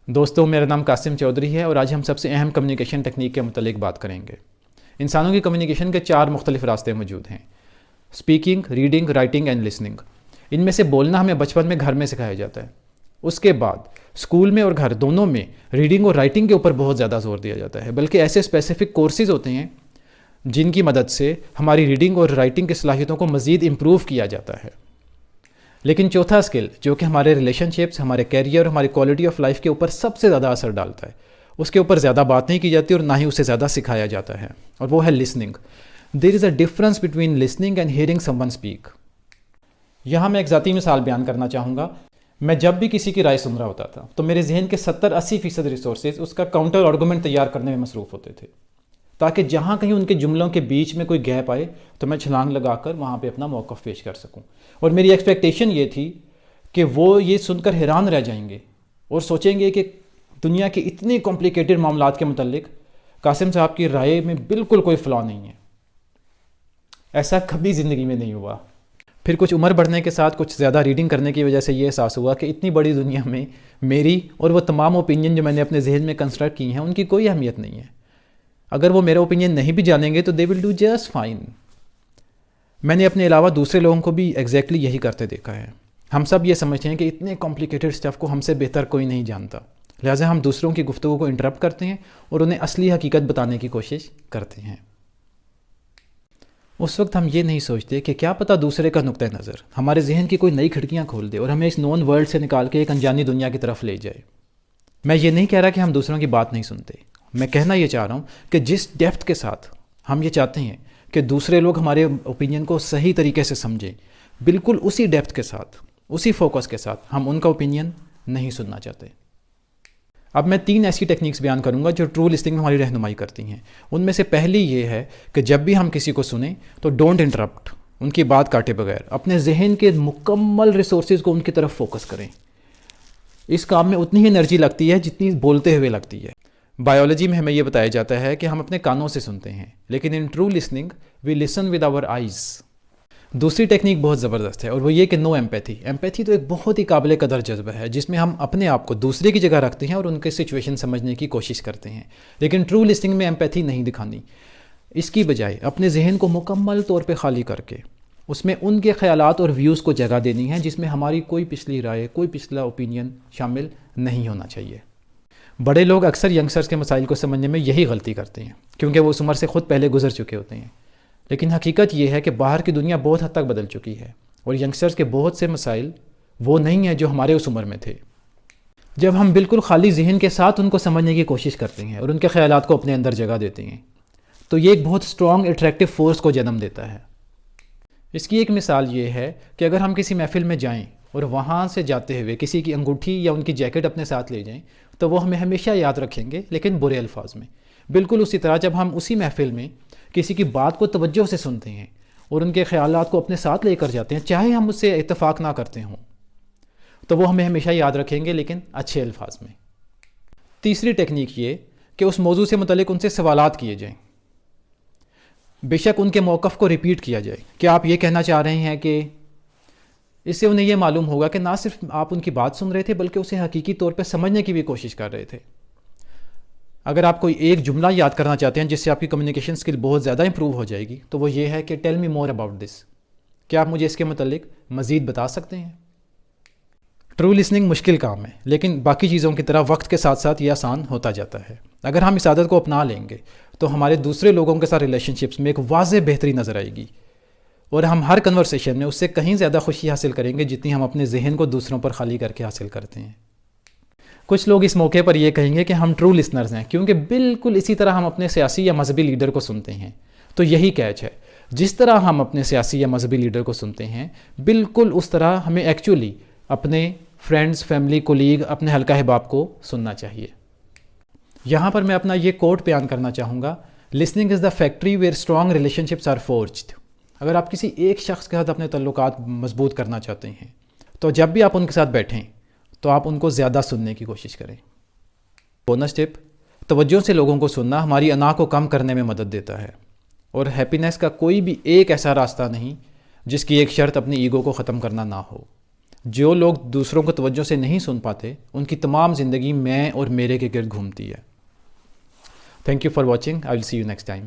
دوستوں، میرا نام قاسم چودھری ہے اور آج ہم سب سے اہم کمیونیکیشن ٹیکنیک کے متعلق بات کریں گے۔ انسانوں کی کمیونیکیشن کے 4 مختلف راستے موجود ہیں: speaking, reading, writing and listening. ان میں سے بولنا ہمیں بچپن میں گھر میں سکھایا جاتا ہے۔ اس کے بعد اسکول میں اور گھر دونوں میں ریڈنگ اور رائٹنگ کے اوپر بہت زیادہ زور دیا جاتا ہے، بلکہ ایسے اسپیسیفک کورسز ہوتے ہیں جن کی مدد سے ہماری ریڈنگ اور رائٹنگ کی صلاحیتوں کو مزید امپروو کیا جاتا ہے۔ لیکن چوتھا اسکل جو کہ ہمارے ریلیشن شپس، ہمارے کیریئر، ہماری کوالٹی آف لائف کے اوپر سب سے زیادہ اثر ڈالتا ہے، اس کے اوپر زیادہ بات نہیں کی جاتی اور نہ ہی اسے زیادہ سکھایا جاتا ہے، اور وہ ہے listening. There is a difference between listening and hearing some one speak. یہاں میں ایک ذاتی مثال بیان کرنا چاہوں گا۔ میں جب بھی کسی کی رائے سن رہا ہوتا تھا تو میرے ذہن کے 70-80% ریسورسز اس کا کاؤنٹر آرگومنٹ تیار کرنے میں مصروف ہوتے تھے، تاکہ جہاں کہیں ان کے جملوں کے بیچ میں کوئی گیپ آئے تو میں چھلانگ لگا کر وہاں پہ اپنا موقف پیش کر سکوں۔ اور میری ایکسپیکٹیشن یہ تھی کہ وہ یہ سن کر حیران رہ جائیں گے اور سوچیں گے کہ دنیا کے اتنے کمپلیکیٹڈ معاملات کے متعلق قاسم صاحب کی رائے میں بالکل کوئی فلا نہیں ہے۔ ایسا کبھی زندگی میں نہیں ہوا۔ پھر کچھ عمر بڑھنے کے ساتھ کچھ زیادہ ریڈنگ کرنے کی وجہ سے یہ احساس ہوا کہ اتنی بڑی دنیا میں میری اور وہ تمام اوپینین جو میں نے اپنے ذہن میں کنسٹرکٹ کی ہیں ان کی کوئی اہمیت نہیں ہے۔ اگر وہ میرا اوپینین نہیں بھی جانیں گے تو دے ول ڈو جسٹ فائن۔ میں نے اپنے علاوہ دوسرے لوگوں کو بھی ایگزیکٹلی یہی کرتے دیکھا ہے۔ ہم سب یہ سمجھتے ہیں کہ اتنے کمپلیکیٹڈ اسٹف کو ہم سے بہتر کوئی نہیں جانتا، لہٰذا ہم دوسروں کی گفتگو کو انٹرپٹ کرتے ہیں اور انہیں اصلی حقیقت بتانے کی کوشش کرتے ہیں۔ اس وقت ہم یہ نہیں سوچتے کہ کیا پتہ دوسرے کا نقطہ نظر ہمارے ذہن کی کوئی نئی کھڑکیاں کھول دے اور ہمیں اس نون ورلڈ سے نکال کے ایک انجانی دنیا کی طرف لے جائے۔ میں یہ نہیں کہہ رہا کہ ہم دوسروں کی بات نہیں سنتے، میں کہنا یہ چاہ رہا ہوں کہ جس ڈیپتھ کے ساتھ ہم یہ چاہتے ہیں کہ دوسرے لوگ ہمارے اوپینین کو صحیح طریقے سے سمجھیں، بالکل اسی ڈیپتھ کے ساتھ، اسی فوکس کے ساتھ ہم ان کا اوپینین نہیں سننا چاہتے۔ اب میں 3 ایسی ٹیکنیکس بیان کروں گا جو ٹرو لسننگ میں ہماری رہنمائی کرتی ہیں۔ ان میں سے پہلی یہ ہے کہ جب بھی ہم کسی کو سنیں تو ڈونٹ انٹرپٹ، ان کی بات کاٹے بغیر اپنے ذہن کے مکمل ریسورسز کو ان کی طرف فوکس کریں۔ اس کام میں اتنی ہی انرجی لگتی ہے جتنی بولتے ہوئے لگتی ہے۔ بایولوجی میں ہمیں یہ بتایا جاتا ہے کہ ہم اپنے کانوں سے سنتے ہیں، لیکن in true listening we listen with our eyes. دوسری ٹیکنیک بہت زبردست ہے اور وہ یہ کہ نو ایمپیتھی۔ ایمپیتھی تو ایک بہت ہی قابل قدر جذبہ ہے جس میں ہم اپنے آپ کو دوسرے کی جگہ رکھتے ہیں اور ان کے سچویشن سمجھنے کی کوشش کرتے ہیں، لیکن ٹرو لسننگ میں ایمپیتھی نہیں دکھانی۔ اس کی بجائے اپنے ذہن کو مکمل طور پہ خالی کر کے اس میں ان کے خیالات اور ویوز کو جگہ دینی ہے جس میں ہماری کوئی پچھلی رائے، کوئی پچھلا اوپینین شامل نہیں ہونا چاہیے۔ بڑے لوگ اکثر ینگسٹرز کے مسائل کو سمجھنے میں یہی غلطی کرتے ہیں کیونکہ وہ اس عمر سے خود پہلے گزر چکے ہوتے ہیں، لیکن حقیقت یہ ہے کہ باہر کی دنیا بہت حد تک بدل چکی ہے اور ینگسٹرز کے بہت سے مسائل وہ نہیں ہیں جو ہمارے اس عمر میں تھے۔ جب ہم بالکل خالی ذہن کے ساتھ ان کو سمجھنے کی کوشش کرتے ہیں اور ان کے خیالات کو اپنے اندر جگہ دیتے ہیں تو یہ ایک بہت اسٹرانگ اٹریکٹیو فورس کو جنم دیتا ہے۔ اس کی ایک مثال یہ ہے کہ اگر ہم کسی محفل میں جائیں اور وہاں سے جاتے ہوئے کسی کی انگوٹھی یا ان کی جیکٹ اپنے ساتھ لے جائیں تو وہ ہمیں ہمیشہ یاد رکھیں گے، لیکن برے الفاظ میں۔ بالکل اسی طرح جب ہم اسی محفل میں کسی کی بات کو توجہ سے سنتے ہیں اور ان کے خیالات کو اپنے ساتھ لے کر جاتے ہیں، چاہے ہم اس سے اتفاق نہ کرتے ہوں، تو وہ ہمیں ہمیشہ یاد رکھیں گے، لیکن اچھے الفاظ میں۔ تیسری ٹیکنیک یہ کہ اس موضوع سے متعلق ان سے سوالات کیے جائیں، بے شک ان کے موقف کو ریپیٹ کیا جائے کہ آپ یہ کہنا چاہ رہے ہیں کہ، اس سے انہیں یہ معلوم ہوگا کہ نہ صرف آپ ان کی بات سن رہے تھے بلکہ اسے حقیقی طور پہ سمجھنے کی بھی کوشش کر رہے تھے۔ اگر آپ کوئی ایک جملہ یاد کرنا چاہتے ہیں جس سے آپ کی کمیونیکیشن اسکل بہت زیادہ امپروو ہو جائے گی تو وہ یہ ہے کہ tell me more about this, کیا آپ مجھے اس کے متعلق مزید بتا سکتے ہیں؟ ٹرو لسننگ مشکل کام ہے، لیکن باقی چیزوں کی طرح وقت کے ساتھ ساتھ یہ آسان ہوتا جاتا ہے۔ اگر ہم اس عادت کو اپنا لیں گے تو ہمارے دوسرے لوگوں کے ساتھ ریلیشن شپس میں ایک واضح بہتری نظر آئے گی اور ہم ہر کنورسیشن میں اس سے کہیں زیادہ خوشی حاصل کریں گے جتنی ہم اپنے ذہن کو دوسروں پر خالی کر کے حاصل کرتے ہیں۔ کچھ لوگ اس موقع پر یہ کہیں گے کہ ہم ٹرو لسنرز ہیں کیونکہ بالکل اسی طرح ہم اپنے سیاسی یا مذہبی لیڈر کو سنتے ہیں۔ تو یہی کیچ ہے، جس طرح ہم اپنے سیاسی یا مذہبی لیڈر کو سنتے ہیں بالکل اس طرح ہمیں ایکچولی اپنے فرینڈز، فیملی، کولیگ، اپنے حلقہ احباب کو سننا چاہیے۔ یہاں پر میں اپنا یہ کوٹ بیان کرنا چاہوں گا، listening is the factory where strong relationships are forged. اگر آپ کسی ایک شخص کے ساتھ اپنے تعلقات مضبوط کرنا چاہتے ہیں تو جب بھی آپ ان کے ساتھ بیٹھیں تو آپ ان کو زیادہ سننے کی کوشش کریں۔ بونس ٹپ، توجہ سے لوگوں کو سننا ہماری انا کو کم کرنے میں مدد دیتا ہے، اور ہیپینس کا کوئی بھی ایک ایسا راستہ نہیں جس کی ایک شرط اپنی ایگو کو ختم کرنا نہ ہو۔ جو لوگ دوسروں کو توجہ سے نہیں سن پاتے ان کی تمام زندگی میں اور میرے کے گرد گھومتی ہے. Thank you for watching. I will see you next time.